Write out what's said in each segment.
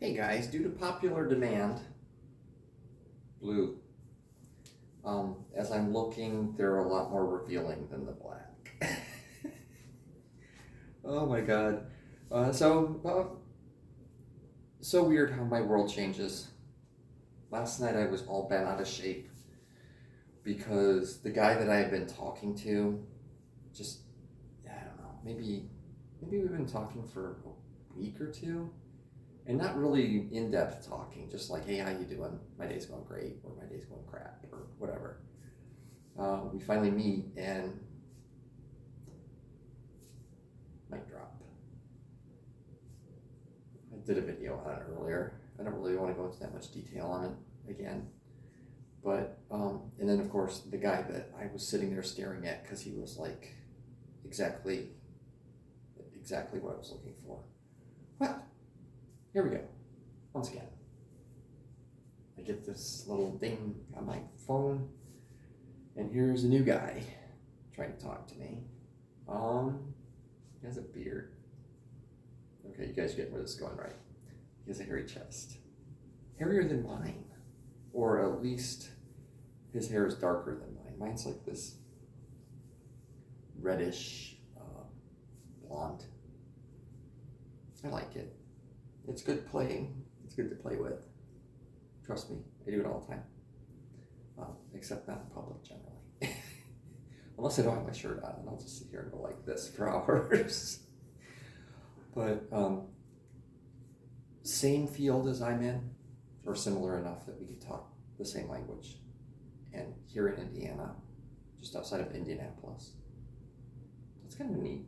Hey guys, due to popular demand, blue. As I'm looking, they're a lot more revealing than the black. Oh my god. So weird how my world changes. Last night I was all bent out of shape because the guy that I had been talking to just, I don't know, maybe we've been talking for a week or two. And not really in-depth talking, just like, hey, how you doing? My day's going great, or my day's going crap, or whatever. We finally meet, and mic drop. I did a video on it earlier. I don't really want to go into that much detail on it again. But, and then of course, the guy that I was sitting there staring at, because he was like exactly what I was looking for. Well, here we go. Once again, I get this little ding on my phone, and here's a new guy trying to talk to me. He has a beard. Okay, you guys get where this is going, right? He has a hairy chest. Hairier than mine. Or at least his hair is darker than mine. Mine's like this reddish blonde. I like it. It's good playing. It's good to play with. Trust me, I do it all the time. Except not in public generally. Unless I don't have my shirt on, and I'll just sit here and go like this for hours. But same field as I'm in, or similar enough that we could talk the same language. And here in Indiana, just outside of Indianapolis. That's kind of neat.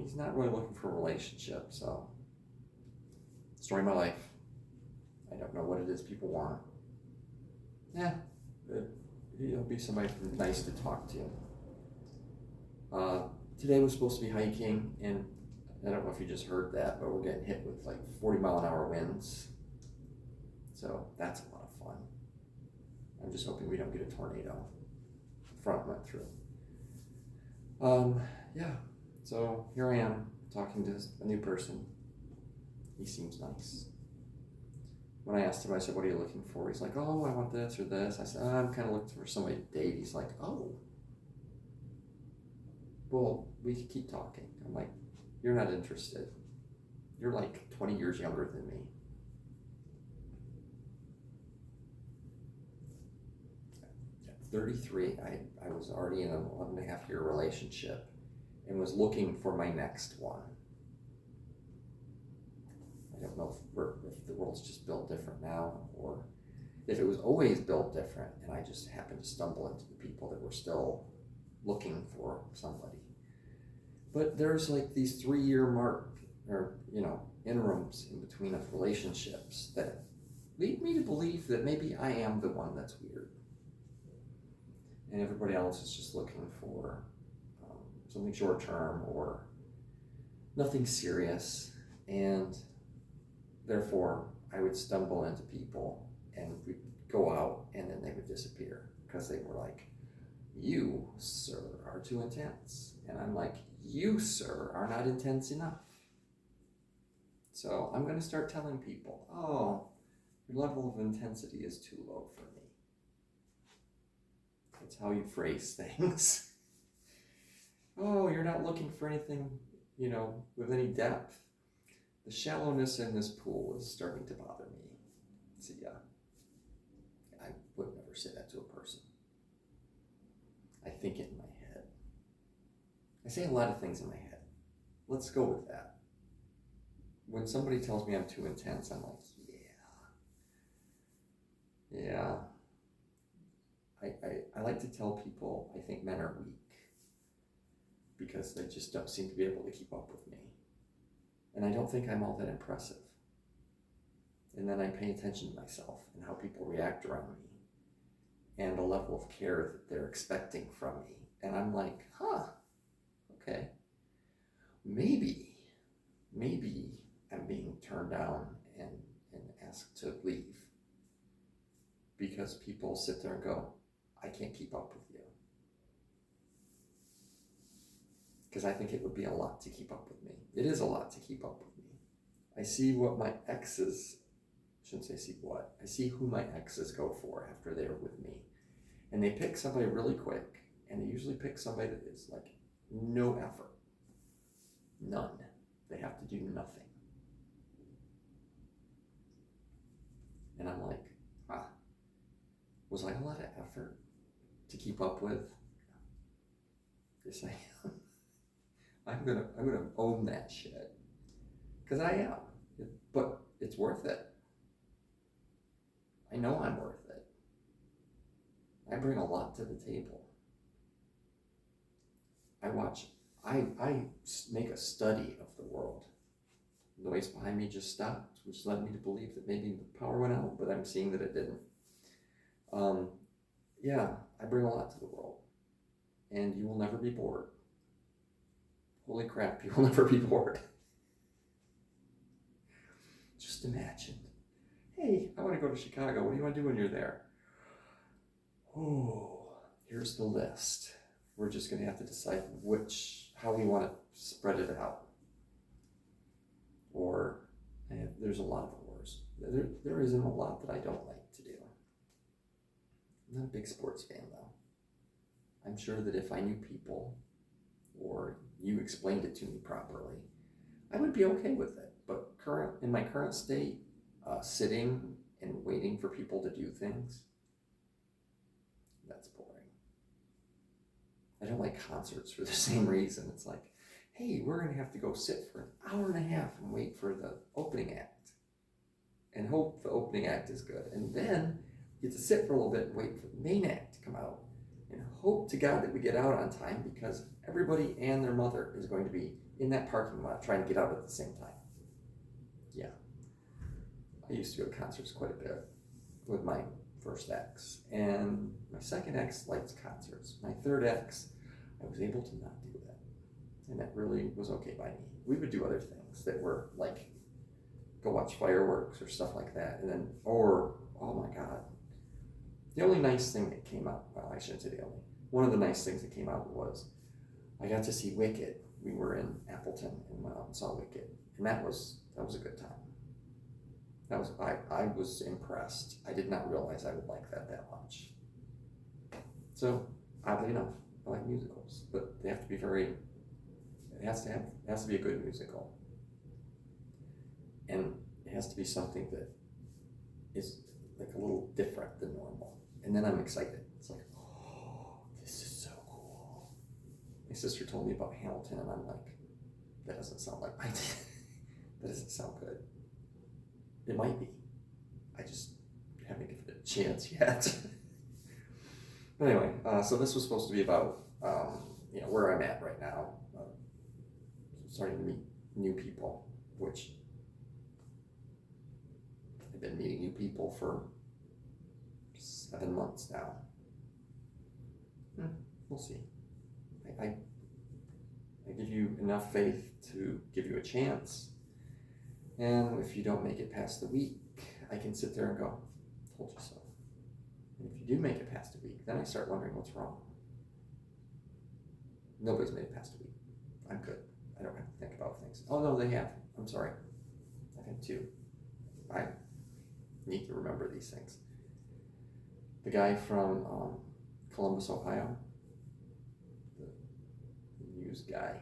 He's not really looking for a relationship, so story of my life. I don't know what it is people want. Yeah, he'll be somebody nice to talk to. Today was supposed to be hiking, and I don't know if you just heard that, but we're getting hit with like 40-mile-an-hour winds. So that's a lot of fun. I'm just hoping we don't get a tornado. The front went through. Yeah, so here I am talking to a new person. He seems nice. When I asked him, I said, what are you looking for? He's like, oh, I want this or this. I said, I'm kind of looking for somebody to date. He's like, oh, well, we could keep talking. I'm like, you're not interested. You're like 20 years younger than me. At 33, I was already in an 11.5-year relationship and was looking for my next one. I don't know if the world's just built different now, or if it was always built different and I just happened to stumble into the people that were still looking for somebody. But there's like these 3-year mark, or interims in between of relationships that lead me to believe that maybe I am the one that's weird, and everybody else is just looking for something short term or nothing serious, and therefore I would stumble into people and we'd go out and then they would disappear because they were like, you, sir, are too intense. And I'm like, you, sir, are not intense enough. So I'm going to start telling people, oh, your level of intensity is too low for me. That's how you phrase things. Oh, you're not looking for anything, with any depth. The shallowness in this pool is starting to bother me. See, I would never say that to a person. I think it in my head. I say a lot of things in my head. Let's go with that. When somebody tells me I'm too intense, I'm like, yeah. I like to tell people I think men are weak because they just don't seem to be able to keep up with me. And I don't think I'm all that impressive. And then I pay attention to myself and how people react around me and the level of care that they're expecting from me. And I'm like, okay, maybe I'm being turned down and asked to leave because people sit there and go, I can't keep up with you. Because I think it would be a lot to keep up with me. It is a lot to keep up with me. I see what my exes, shouldn't say see what, I see who my exes go for after they're with me. And they pick somebody really quick, and they usually pick somebody that is like no effort. None. They have to do nothing. And I'm like, was I a lot of effort to keep up with? Yes, I am. I'm gonna own that shit. Because I am. But it's worth it. I know I'm worth it. I bring a lot to the table. I make a study of the world. The noise behind me just stopped, which led me to believe that maybe the power went out, but I'm seeing that it didn't. Yeah, I bring a lot to the world, and you will never be bored. Holy crap, you will never be bored. Just imagine. Hey, I want to go to Chicago. What do you want to do when you're there? Oh, here's the list. We're just going to have to decide how we want to spread it out. Or, there's a lot of wars. There isn't a lot that I don't like to do. I'm not a big sports fan, though. I'm sure that if I knew people, or you explained it to me properly, I would be okay with it. But in my current state, sitting and waiting for people to do things, that's boring. I don't like concerts for the same reason. It's like, hey, we're going to have to go sit for an hour and a half and wait for the opening act and hope the opening act is good. And then you get to sit for a little bit and wait for the main act to come out and hope to God that we get out on time, because everybody and their mother is going to be in that parking lot trying to get out at the same time. Yeah. I used to go to concerts quite a bit with my first ex, and my second ex likes concerts. My third ex, I was able to not do that, and that really was okay by me. We would do other things that were like go watch fireworks or stuff like that, and then, or, oh my God, the only nice thing that came out, well, I shouldn't say the only, one of the nice things that came out was I got to see Wicked. We were in Appleton and went out and saw Wicked, and that was a good time. I was impressed. I did not realize I would like that much. So, oddly enough, I like musicals, but they have to be it has to be a good musical. And it has to be something that is like a little different than normal. And then I'm excited. It's like, oh, this is so cool. My sister told me about Hamilton, and I'm like, that doesn't sound like my that doesn't sound good. It might be. I just haven't given it a chance yet. But anyway, so this was supposed to be about where I'm at right now, starting to meet new people, which I've been meeting new people for 7 months now. We'll see. I give you enough faith to give you a chance. And if you don't make it past the week, I can sit there and go, told you so. And if you do make it past a week, then I start wondering what's wrong. Nobody's made it past a week. I'm good. I don't have to think about things. Oh, no, they have. I'm sorry. I've had 2. I need to remember these things. The guy from Columbus, Ohio, the news guy,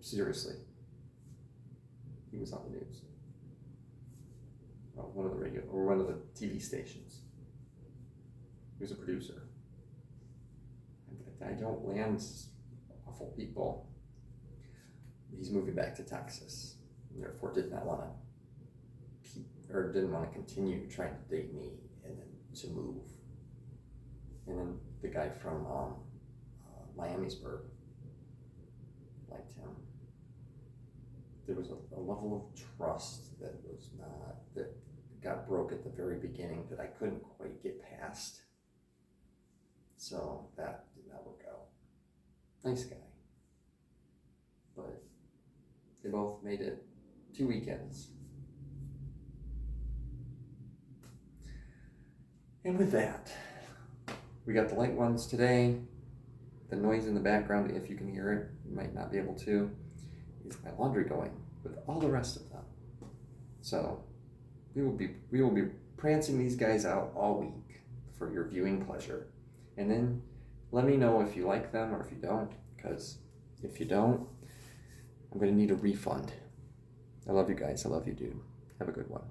seriously, he was on the news. One of the TV stations. He was a producer. I don't land awful people. He's moving back to Texas, and therefore didn't want to continue trying to date me and then to move. And then the guy from Miamisburg liked him. There was a level of trust that got broke at the very beginning that I couldn't quite get past. So that did not work out. Nice guy. But they both made it 2 weekends. And with that, we got the light ones today. The noise in the background, if you can hear it, you might not be able to, is my laundry going with all the rest of them. So we will be prancing these guys out all week for your viewing pleasure. And then let me know if you like them or if you don't, because if you don't, I'm going to need a refund. I love you guys. I love you, dude. Have a good one.